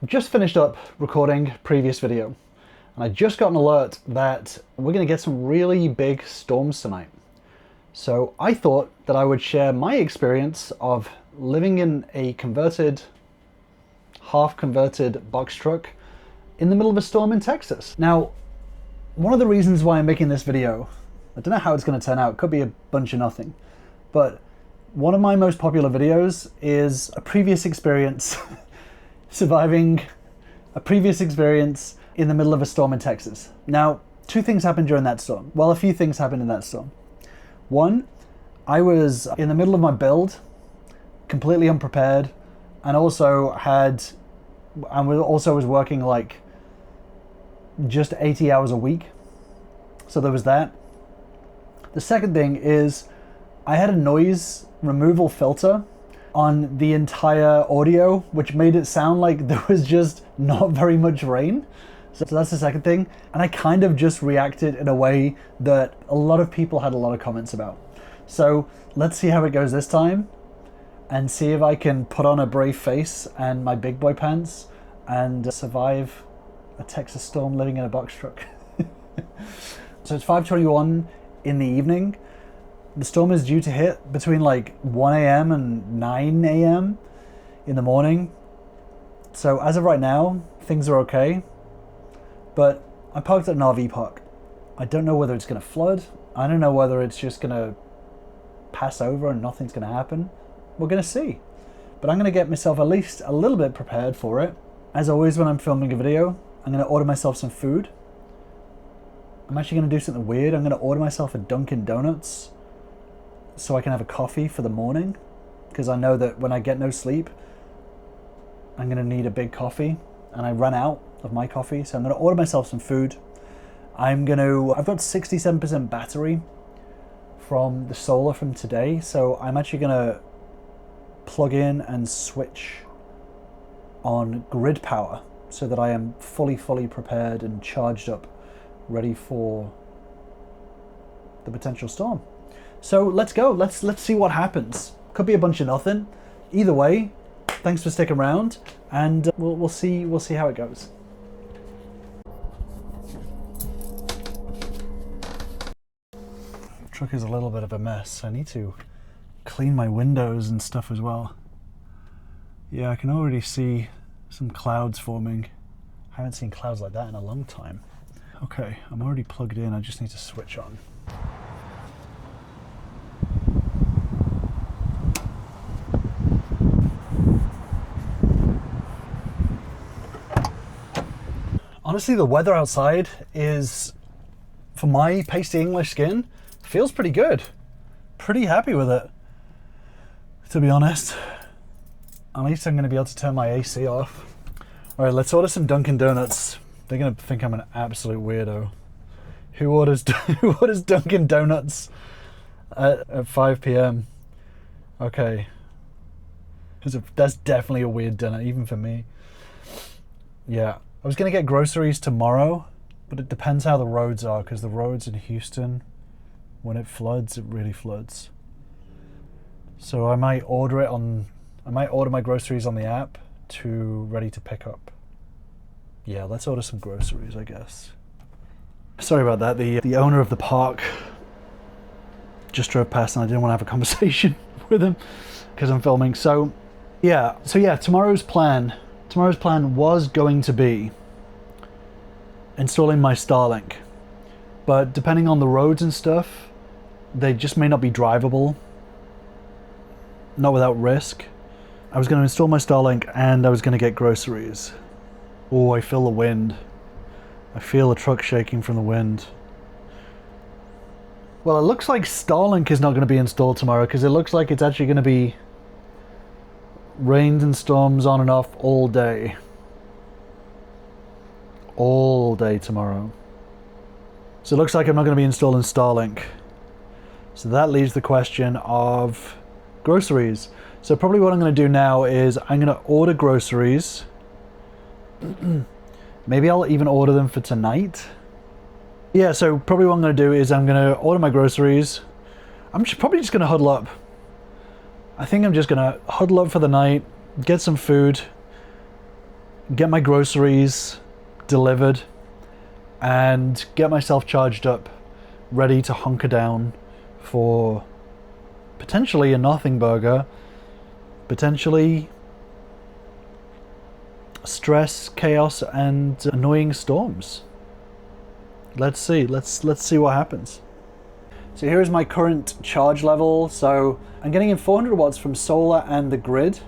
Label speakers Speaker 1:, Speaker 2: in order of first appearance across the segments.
Speaker 1: Just finished up recording previous video, and I just got an alert that we're going to get some really big storms tonight. So I thought that I would share my experience of living in a converted, half-converted box truck in the middle of a storm in Texas. Now, one of the reasons why I'm making this video, I don't know how it's going to turn out, it could be a bunch of nothing, but one of my most popular videos is a previous experience surviving a previous experience in the middle of a storm in Texas. Now, two things happened during that storm. Well, a few things happened in that storm. One, I was in the middle of my build, completely unprepared, and also was working like just 80 hours a week. So there was that. The second thing is I had a noise removal filter on the entire audio, which made it sound like there was just not very much rain. So that's the second thing. And I kind of just reacted in a way that a lot of people had a lot of comments about. So let's see how it goes this time and see if I can put on a brave face and my big boy pants and survive a Texas storm living in a box truck. So it's 5:21 in the evening. The storm is due to hit between like 1 a.m. and 9 a.m. in the morning. So as of right now, things are okay. But I parked at an RV park. I don't know whether it's going to flood. I don't know whether it's just going to pass over and nothing's going to happen. We're going to see. But I'm going to get myself at least a little bit prepared for it. As always, when I'm filming a video, I'm going to order myself some food. I'm actually going to do something weird. I'm going to order myself a Dunkin' Donuts so I can have a coffee for the morning, because I know that when I get no sleep, I'm going to need a big coffee, and I run out of my coffee, so I'm going to order myself some food. I've got 67% battery from the solar from today, so I'm actually going to plug in and switch on grid power so that I am fully prepared and charged up, ready for the potential storm. So let's go. Let's see what happens. Could be a bunch of nothing. Either way, thanks for sticking around, and we'll see how it goes. The truck is a little bit of a mess. I need to clean my windows and stuff as well. Yeah, I can already see some clouds forming. I haven't seen clouds like that in a long time. Okay, I'm already plugged in. I just need to switch on. Honestly, the weather outside is, for my pasty English skin, feels pretty good. Pretty happy with it, to be honest. At least I'm going to be able to turn my AC off. All right, let's order some Dunkin' Donuts. They're going to think I'm an absolute weirdo. Who orders Dunkin' Donuts at 5 p.m? Okay. That's definitely a weird dinner, even for me. Yeah. I was going to get groceries tomorrow, but it depends how the roads are, because the roads in Houston, when it floods, it really floods. So I might order my groceries on the app to ready to pick up. Yeah, let's order some groceries, I guess. Sorry about that. The owner of the park just drove past and I didn't want to have a conversation with him because I'm filming. So yeah, tomorrow's plan was going to be installing my Starlink, but depending on the roads and stuff, they just may not be drivable, not without risk. I was going to install my Starlink and I was going to get groceries. Oh, I feel the wind. I feel the truck shaking from the wind. Well, it looks like Starlink is not going to be installed tomorrow, because it looks like it's actually going to be rains and storms on and off all day. All day tomorrow. So it looks like I'm not going to be installing Starlink. So that leaves the question of groceries. So probably what I'm going to do now is I'm going to order groceries. Maybe I'll even order them for tonight. Yeah, so probably what I'm going to do is I'm going to order my groceries. I'm probably just going to huddle up. I think I'm just going to huddle up for the night, get some food, get my groceries delivered, and get myself charged up, ready to hunker down for potentially a nothing burger, potentially stress, chaos, and annoying storms. Let's see what happens. So here's my current charge level. So I'm getting in 400 watts from solar and the grid.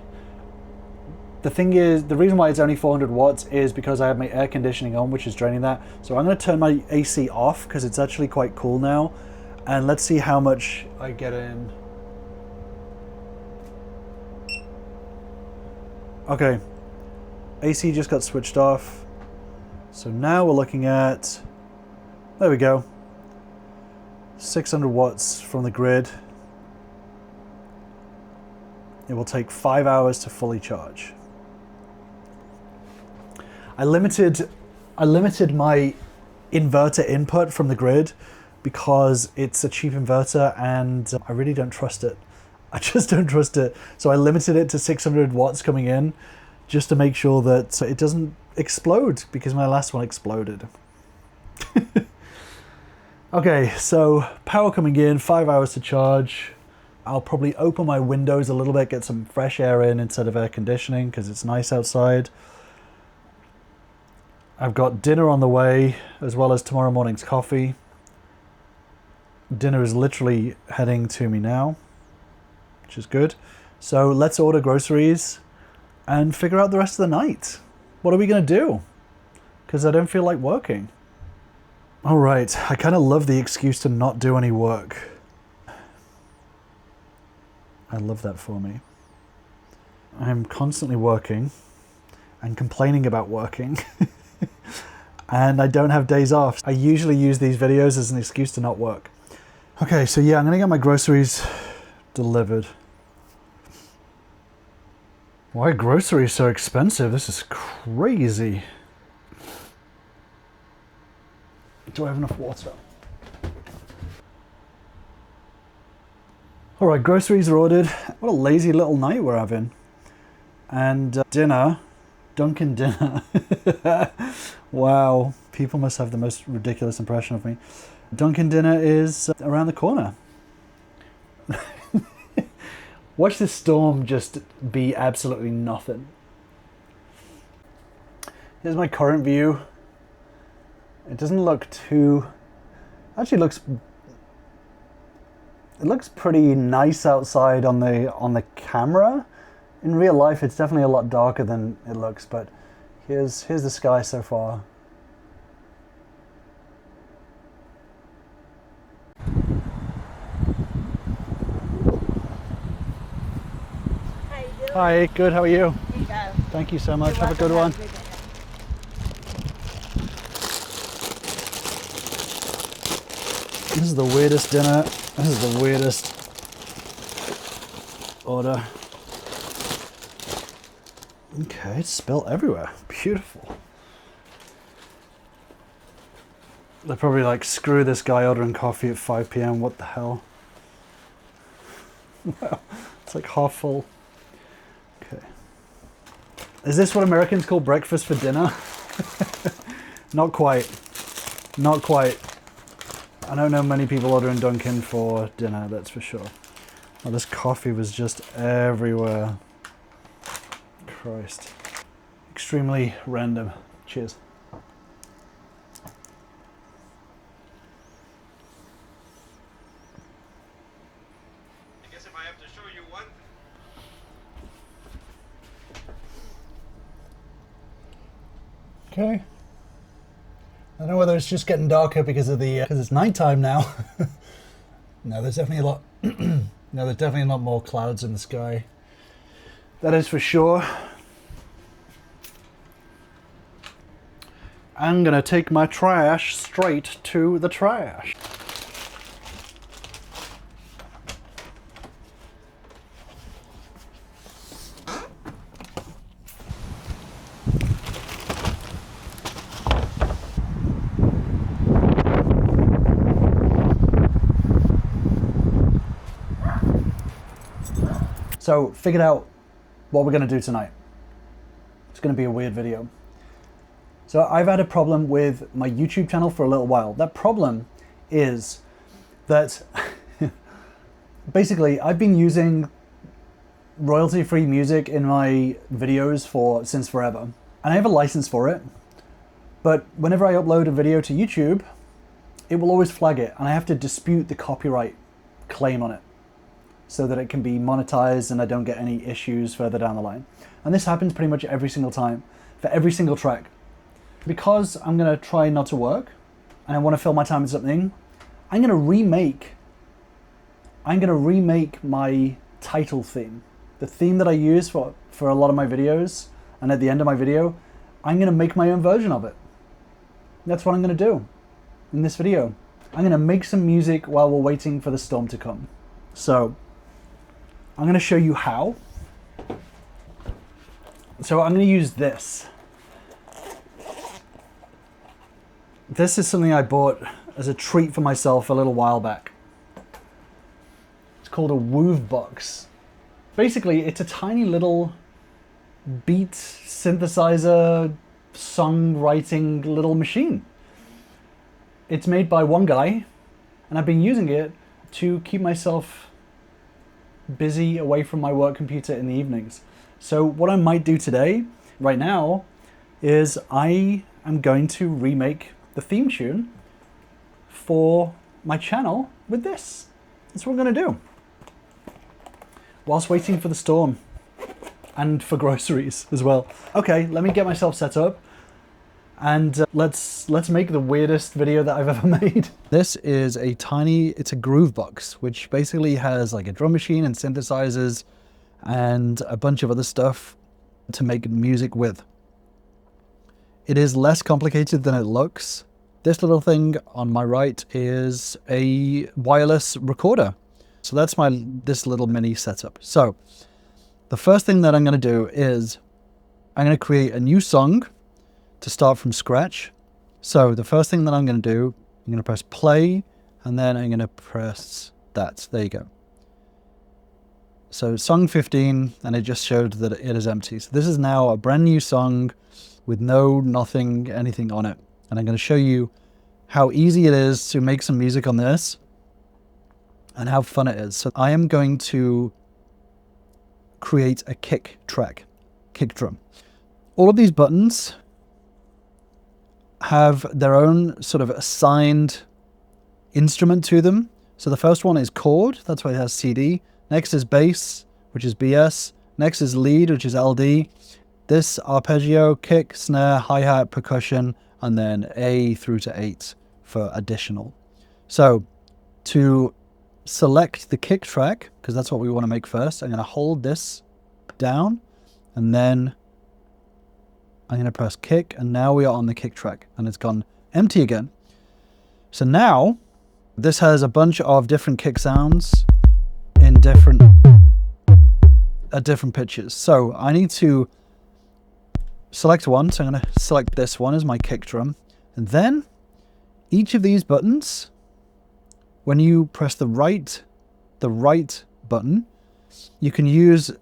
Speaker 1: The thing is, the reason why it's only 400 watts is because I have my air conditioning on, which is draining that. So I'm going to turn my AC off because it's actually quite cool now. And let's see how much I get in. Okay, AC just got switched off. So now we're looking at, there we go, 600 watts from the grid. It will take 5 hours to fully charge. I limited my inverter input from the grid because it's a cheap inverter and I really don't trust it. I just don't trust it. So I limited it to 600 watts coming in just to make sure that it doesn't explode, because my last one exploded. Okay, so power coming in, 5 hours to charge. I'll probably open my windows a little bit, get some fresh air in instead of air conditioning because it's nice outside. I've got dinner on the way, as well as tomorrow morning's coffee. Dinner is literally heading to me now, which is good. So let's order groceries and figure out the rest of the night. What are we gonna do? Because I don't feel like working. All right, I kind of love the excuse to not do any work. I love that for me. I'm constantly working and complaining about working. And I don't have days off. I usually use these videos as an excuse to not work. Okay, so yeah, I'm gonna get my groceries delivered. Why are groceries so expensive? This is crazy. Do I have enough water? All right, groceries are ordered. What a lazy little night we're having. And dinner, Dunkin' dinner. Wow, people must have the most ridiculous impression of me. Dunkin' dinner is around the corner. Watch this storm just be absolutely nothing. Here's my current view. It doesn't look too... Actually it looks pretty nice outside on the camera. In real life, it's definitely a lot darker than it looks, but here's the sky so far. Hi, good, how are you?
Speaker 2: Here you go.
Speaker 1: Thank you so much,
Speaker 2: You're
Speaker 1: have a good one.
Speaker 2: welcome. Have a good day.
Speaker 1: This is the weirdest dinner. This is the weirdest order. Okay, it's spilt everywhere. Beautiful. They're probably like, screw this guy ordering coffee at 5 p.m. What the hell? Wow, it's like half full. Okay. Is this what Americans call breakfast for dinner? Not quite. Not quite. I don't know many people ordering Dunkin' for dinner, that's for sure. Oh, this coffee was just everywhere. Christ. Extremely random. Cheers.
Speaker 3: I guess if I have to show you one.
Speaker 1: Okay. I don't know whether it's just getting darker because of the because it's nighttime now. No, there's definitely a lot. No, there's definitely a lot more clouds in the sky. That is for sure. I'm gonna take my trash straight to the trash. So, figured out what we're going to do tonight. It's going to be a weird video. So I've had a problem with my YouTube channel for a little while. That problem is that basically I've been using royalty-free music in my videos since forever. And I have a license for it. But whenever I upload a video to YouTube, it will always flag it, and I have to dispute the copyright claim on it so that it can be monetized and I don't get any issues further down the line. And this happens pretty much every single time, for every single track. Because I'm gonna try not to work, and I wanna fill my time with something, I'm gonna remake my title theme. The theme that I use for a lot of my videos, and at the end of my video, I'm gonna make my own version of it. That's what I'm gonna do in this video. I'm gonna make some music while we're waiting for the storm to come. So, I'm gonna show you how. So I'm gonna use this. This is something I bought as a treat for myself a little while back. It's called a Woov box. Basically, it's a tiny little beat synthesizer, songwriting little machine. It's made by one guy, and I've been using it to keep myself busy away from my work computer in the evenings. So what I might do today, right now, is I am going to remake the theme tune for my channel with this. That's what I'm going to do. Whilst waiting for the storm. And for groceries as well. Okay, let me get myself set up. And let's make the weirdest video that I've ever made. This is it's a groove box, which basically has like a drum machine and synthesizers and a bunch of other stuff to make music with. It is less complicated than it looks. This little thing on my right is a wireless recorder. So that's this little mini setup. So the first thing that I'm going to do is I'm going to create a new song to start from scratch. So the first thing that I'm going to do, I'm going to press play, and then I'm going to press that. There you go. So song 15, and it just showed that it is empty. So this is now a brand new song with anything on it. And I'm going to show you how easy it is to make some music on this and how fun it is. So I am going to create a kick drum. All of these buttons have their own sort of assigned instrument to them. So the first one is chord, that's why it has CD. Next is bass, which is BS. Next is lead, which is LD. This arpeggio, kick, snare, hi-hat, percussion, and then A through to 8 for additional. So to select the kick track, because that's what we want to make first, I'm going to hold this down, and then I'm going to press kick, and now we are on the kick track, and it's gone empty again. So now this has a bunch of different kick sounds in different pitches. So I need to select one. So I'm going to select this one as my kick drum, and then each of these buttons, when you press the right button, you can use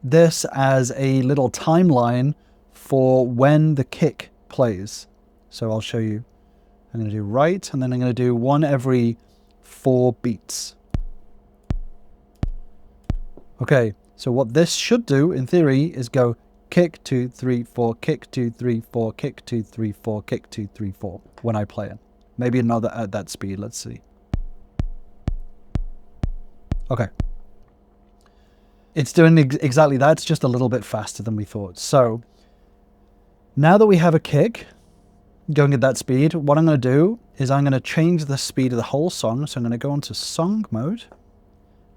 Speaker 1: this as a little timeline for when the kick plays. So I'll show you. I'm going to do right, and then I'm going to do one every 4 beats. Okay, so what this should do in theory is go kick 2 3 4, kick 2 3 4, kick 2 3 4, kick 2 3 4 when I play it. Maybe another at that speed. Let's see. Okay. It's doing exactly that. It's just a little bit faster than we thought. So now that we have a kick going at that speed, what I'm going to do is I'm going to change the speed of the whole song. So I'm going to go into song mode,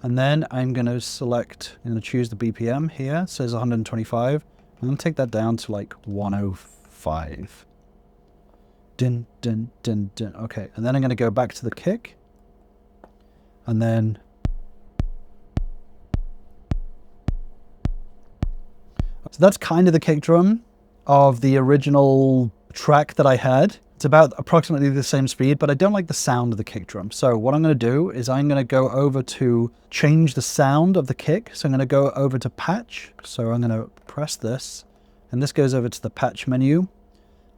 Speaker 1: and then I'm going to choose the BPM here. It says 125. I'm going to take that down to like 105. Din, din, din, din. Okay, and then I'm going to go back to the kick, and then so that's kind of the kick drum of the original track that I had. It's about approximately the same speed, but I don't like the sound of the kick drum. So what I'm going to do is I'm going to go over to change the sound of the kick. So I'm going to go over to patch. So I'm going to press this, and this goes over to the patch menu.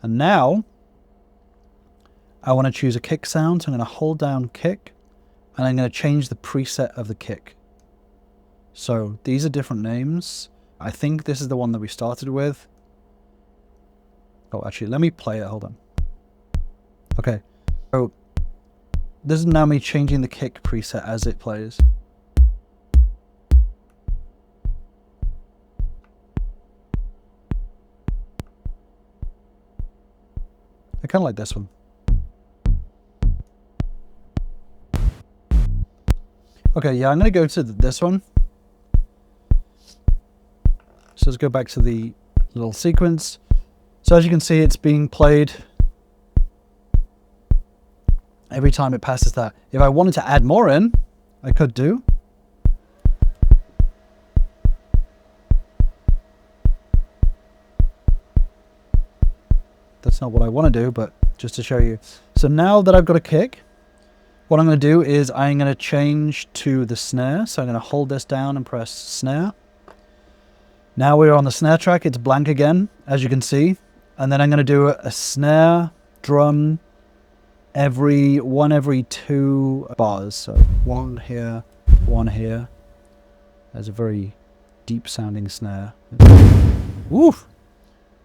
Speaker 1: And now I want to choose a kick sound. So I'm going to hold down kick and I'm going to change the preset of the kick. So these are different names. I think this is the one that we started with. Oh, actually, let me play it. Hold on. Okay. So this is now me changing the kick preset as it plays. I kind of like this one. Okay, yeah, I'm going to go to this one. So let's go back to the little sequence. So as you can see, it's being played every time it passes that. If I wanted to add more in, I could do. That's not what I want to do, but just to show you. So now that I've got a kick, what I'm going to do is I'm going to change to the snare. So I'm going to hold this down and press snare. Now we're on the snare track. It's blank again, as you can see. And then I'm going to do a snare drum every 2 bars. So one here, one here. There's a very deep sounding snare. Woof!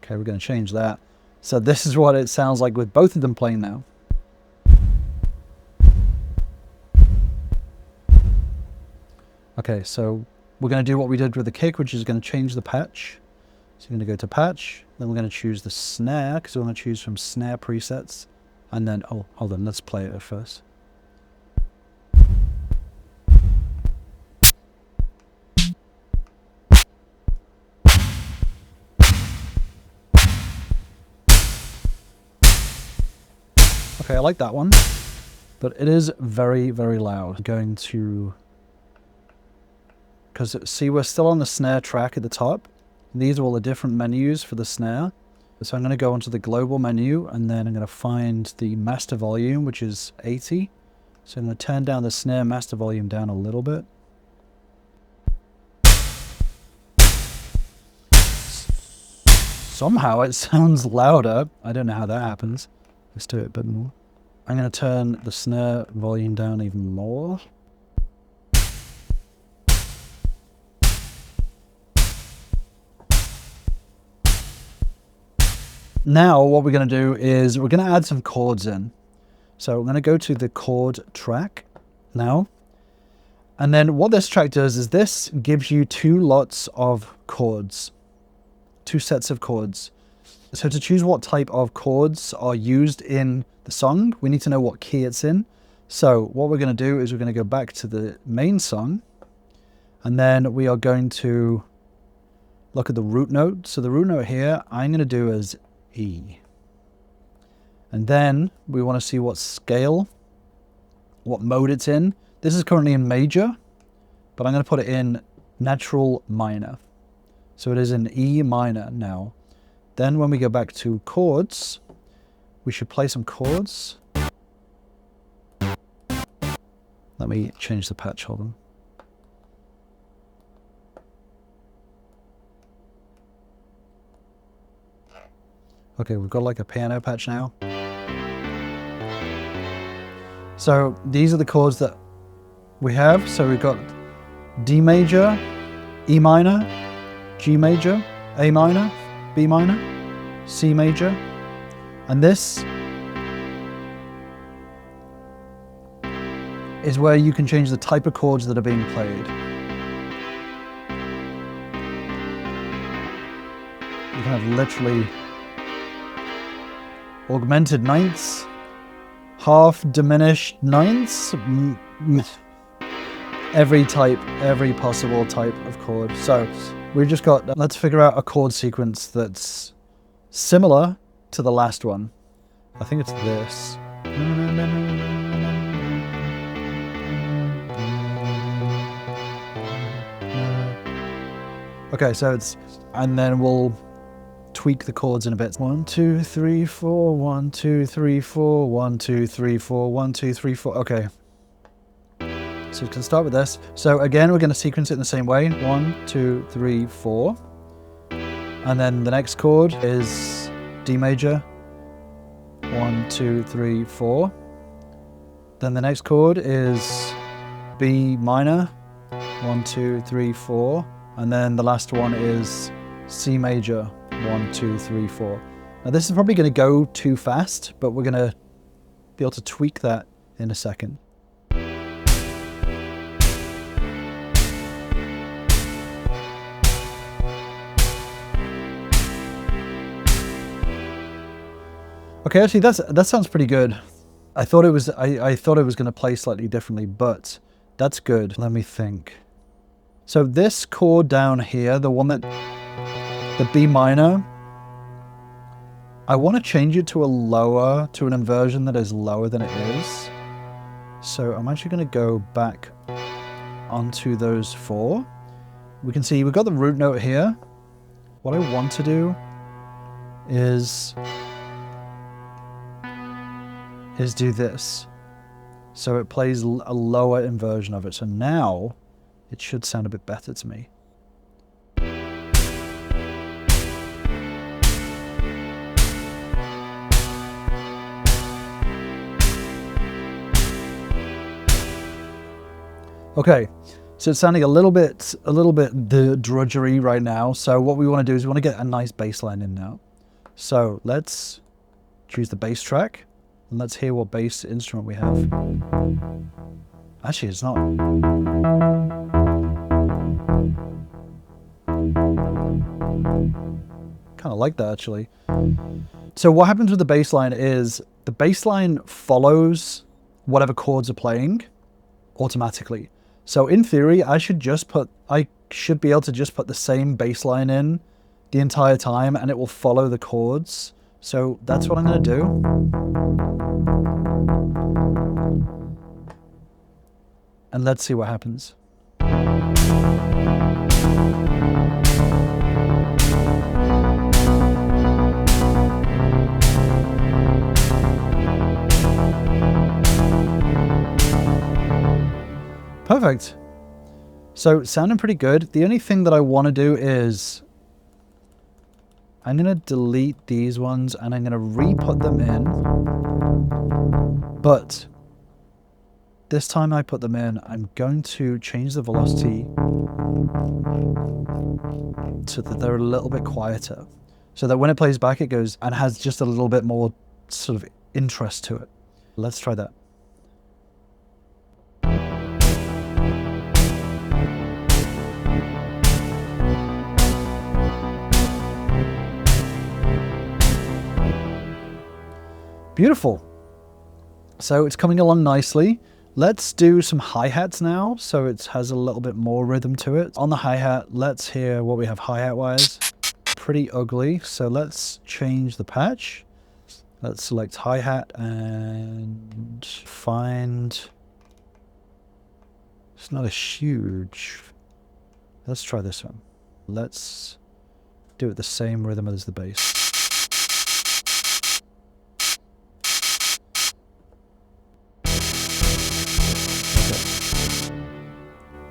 Speaker 1: Okay, we're going to change that. So this is what it sounds like with both of them playing now. Okay, so we're going to do what we did with the kick, which is going to change the patch. So we're going to go to patch, then we're going to choose the snare, because we're going to choose from snare presets. And then, oh, hold on, let's play it first. Okay, I like that one, but it is very, very loud. I'm going to, because see, we're still on the snare track at the top. These are all the different menus for the snare. So I'm going to go onto the global menu and then I'm going to find the master volume, which is 80. So I'm going to turn down the snare master volume down a little bit. Somehow it sounds louder. I don't know how that happens. Let's do it a bit more. I'm going to turn the snare volume down even more. Now what we're going to do is we're going to add some chords in. So we're going to go to the chord track now. And then what this track does is this gives you 2 lots of chords. 2 sets of chords. So to choose what type of chords are used in the song, we need to know what key it's in. So what we're going to do is we're going to go back to the main song. And then we are going to look at the root note. So the root note here, I'm going to do as E. And then we want to see what scale, what mode it's in. This is currently in major, but I'm going to put it in natural minor. So it is in E minor now. Then when we go back to chords, we should play some chords. Let me change the patch, hold on. Okay, we've got like a piano patch now. So these are the chords that we have. So we've got D major, E minor, G major, A minor, B minor, C major, and this is where you can change the type of chords that are being played. You can have literally augmented ninths, half diminished ninths, every type, every possible type of chord. So we've just got, let's figure out a chord sequence that's similar to the last one. I think it's this. Okay, so it's, and then we'll tweak the chords in a bit. 1, 2, 3, 4, 1, 2, 3, 4, 1, 2, 3, 4, 1, 2, 3, 4. Okay. So we can start with this. So again, we're going to sequence it in the same way. 1, 2, 3, 4. And then the next chord is D major, 1, 2, 3, 4. Then the next chord is B minor, 1, 2, 3, 4. And then the last one is C major, 1, 2, 3, 4. Now this is probably going to go too fast, but we're going to be able to tweak that in a second. Okay, actually that sounds pretty good. I thought it was going to play slightly differently, but that's good. Let me think. So this chord down here, the one that the B minor, I want to change it to an inversion that is lower than it is. So I'm actually going to go back onto those 4. We can see we've got the root note here. What I want to do is do this. So it plays a lower inversion of it. So now it should sound a bit better to me. Okay, so it's sounding a little bit the drudgery right now. So what we want to do is we want to get a nice bass line in now. So let's choose the bass track. And let's hear what bass instrument we have. Actually, it's not. Kind of like that, actually. So what happens with the bass line is the bass line follows whatever chords are playing automatically. So in theory, I should be able to just put the same bass line in the entire time and it will follow the chords. So that's what I'm going to do. And let's see what happens. Perfect. So sounding pretty good. The only thing that I want to do is I'm going to delete these ones and I'm going to re-put them in. But this time I put them in, I'm going to change the velocity so that they're a little bit quieter. So that when it plays back, it goes and has just a little bit more sort of interest to it. Let's try that. Beautiful. So it's coming along nicely. Let's do some hi-hats now, so it has a little bit more rhythm to it. On the hi-hat, let's hear what we have hi-hat wise. Pretty ugly, so let's change the patch. Let's select hi-hat and find... It's not a huge... Let's try this one. Let's do it the same rhythm as the bass.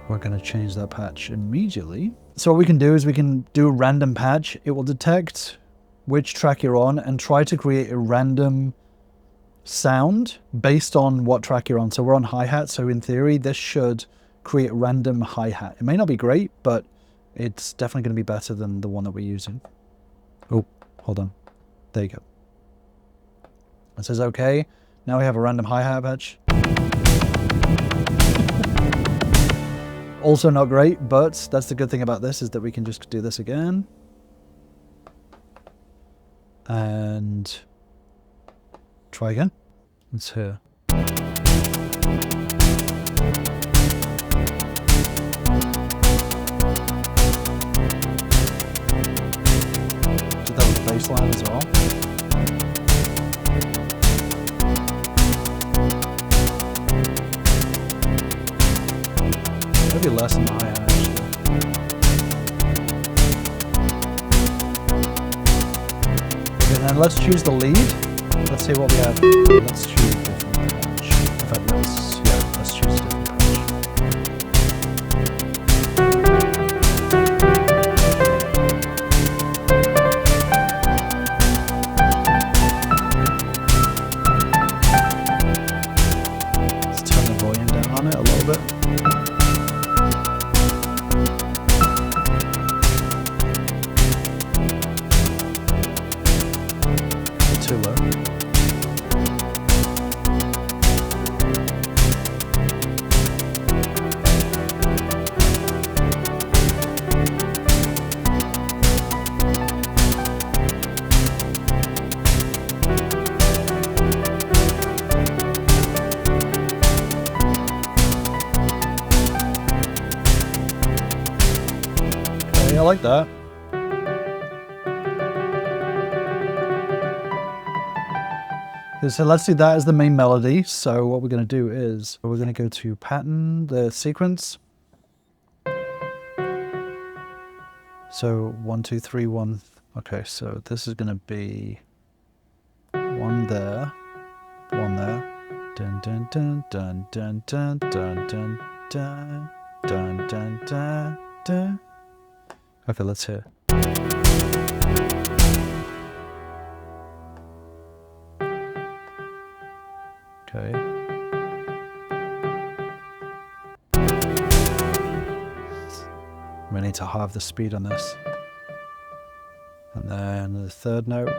Speaker 1: We're going to change that patch immediately. So what we can do is we can do a random patch. It will detect which track you're on and try to create a random sound based on what track you're on. So we're on hi-hat, so in theory this should create a random hi-hat. It may not be great, but it's definitely going to be better than the one that we're using. Oh, hold on. There you go. It says okay. Now we have a random hi-hat patch. Also not great, but that's the good thing about this is that we can just do this again. And try again. Let's hear. So that was bass line as well. Maybe less in the hi-hat, actually. Okay, then let's choose the lead. Let's see what we have. Let's choose a different patch. In fact, let's choose a different patch. too low. Okay, I like that. So let's do that as the main melody. So what we're going to do is we're going to go to pattern, the sequence. So 1, 2, 3, 1. Okay, so this is going to be 1 there, 1 there. Dun dun dun dun dun dun dun dun dun dun dun dun dun. Okay, let's hear. Okay. We need to halve the speed on this. And then the third note.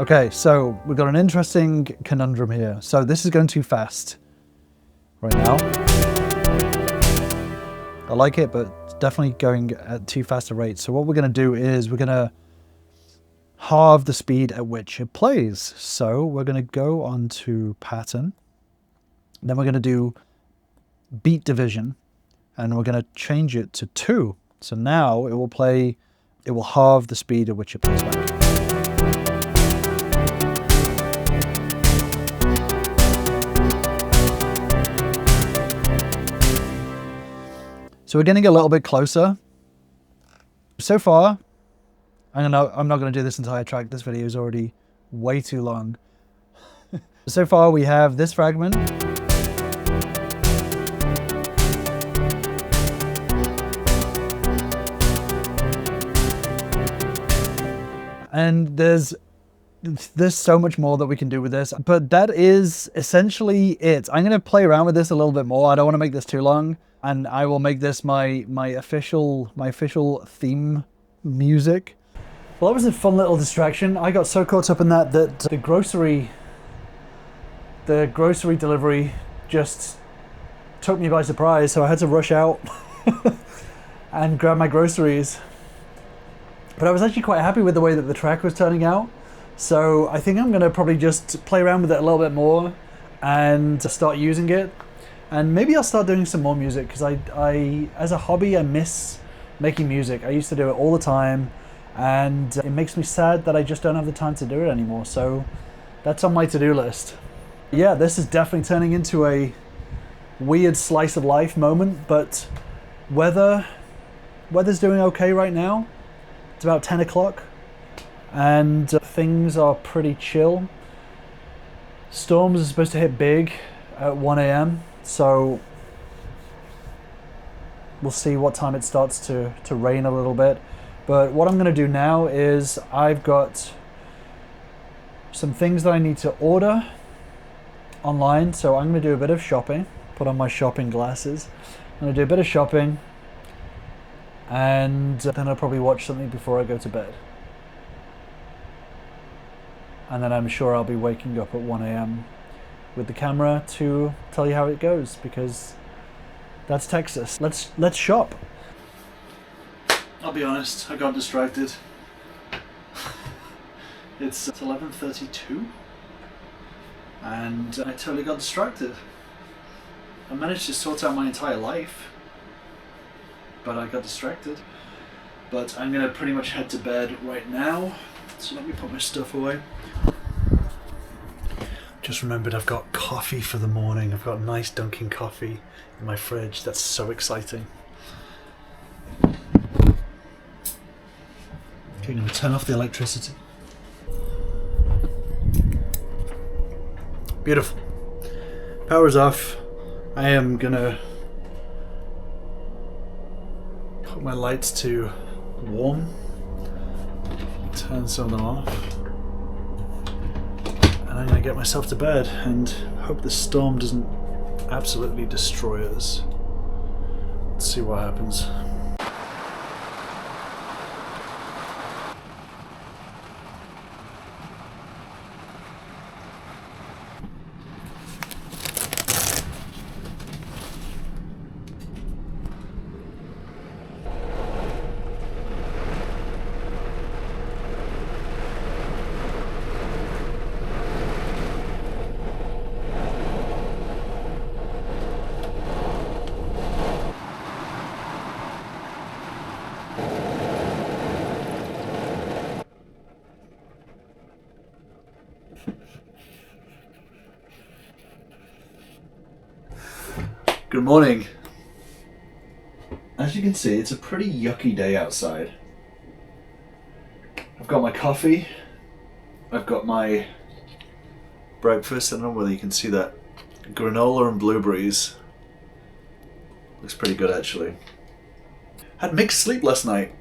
Speaker 1: Okay, so we've got an interesting conundrum here. So this is going too fast right now. I like it, but it's definitely going at too fast a rate. So what we're going to do is we're going to halve the speed at which it plays. So we're going to go on to pattern. Then we're going to do beat division. And we're going to change it to 2. So now it will play, it will halve the speed at which it plays back. So we're getting a little bit closer. So far, I'm not going to do this entire track. This video is already way too long. So far we have this fragment. And there's so much more that we can do with this, but that is essentially it. I'm going to play around with this a little bit more. I don't want to make this too long. And I will make this my official theme music. Well, that was a fun little distraction. I got so caught up in that the grocery delivery just took me by surprise. So I had to rush out and grab my groceries. But I was actually quite happy with the way that the track was turning out. So I think I'm going to probably just play around with it a little bit more and start using it. And maybe I'll start doing some more music, because I, as a hobby, I miss making music. I used to do it all the time, and it makes me sad that I just don't have the time to do it anymore. So that's on my to-do list. Yeah, this is definitely turning into a weird slice of life moment, but weather's doing okay right now. It's about 10 o'clock, and things are pretty chill. Storms are supposed to hit big at 1 a.m. So we'll see what time it starts to rain a little bit. But what I'm going to do now is I've got some things that I need to order online. So I'm going to do a bit of shopping, put on my shopping glasses. I'm going to do a bit of shopping, and then I'll probably watch something before I go to bed. And then I'm sure I'll be waking up at 1 a.m. with the camera to tell you how it goes, because that's Texas. Let's shop. I'll be honest, I got distracted. It's 11:32 and I totally got distracted. I managed to sort out my entire life, but I got distracted. But I'm gonna pretty much head to bed right now. So let me put my stuff away. Just remembered I've got coffee for the morning. I've got nice Dunkin' coffee in my fridge. That's so exciting. Okay, I'm going to turn off the electricity. Beautiful. Power's off. I am going to put my lights to warm. Turn some of them off. I'm going to get myself to bed and hope the storm doesn't absolutely destroy us. Let's see what happens. Good morning. As you can see, it's a pretty yucky day outside. I've got my coffee, I've got my breakfast. I don't know whether you can see that. Granola and blueberries. Looks pretty good actually. Had mixed sleep last night.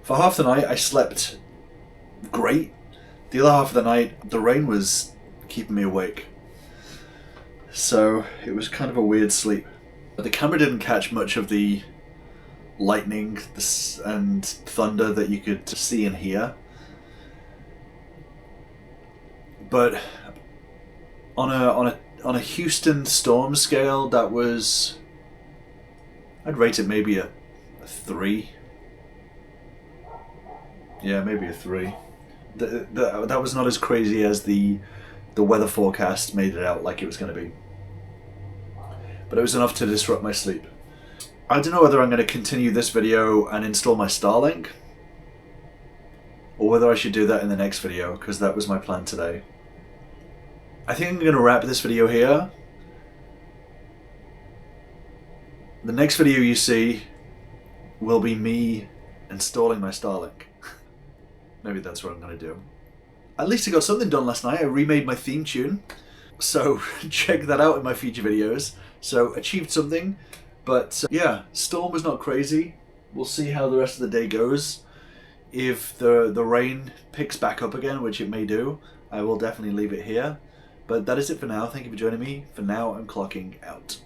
Speaker 1: For half the night I slept great. The other half of the night the rain was keeping me awake. So it was kind of a weird sleep. But the camera didn't catch much of the lightning and thunder that you could see and hear. But on a Houston storm scale, that was, I'd rate it maybe a 3. Yeah, maybe a 3. That was not as crazy as the weather forecast made it out like it was going to be. But it was enough to disrupt my sleep. I don't know whether I'm going to continue this video and install my Starlink, or whether I should do that in the next video, because that was my plan today. I think I'm going to wrap this video here. The next video you see will be me installing my Starlink. Maybe that's what I'm going to do. At least I got something done last night. I remade my theme tune. So check that out in my future videos. So achieved something. But yeah, storm was not crazy. We'll see how the rest of the day goes. If the rain picks back up again, which it may do, I will definitely leave it here. But that is it for now. Thank you for joining me. For now, I'm clocking out.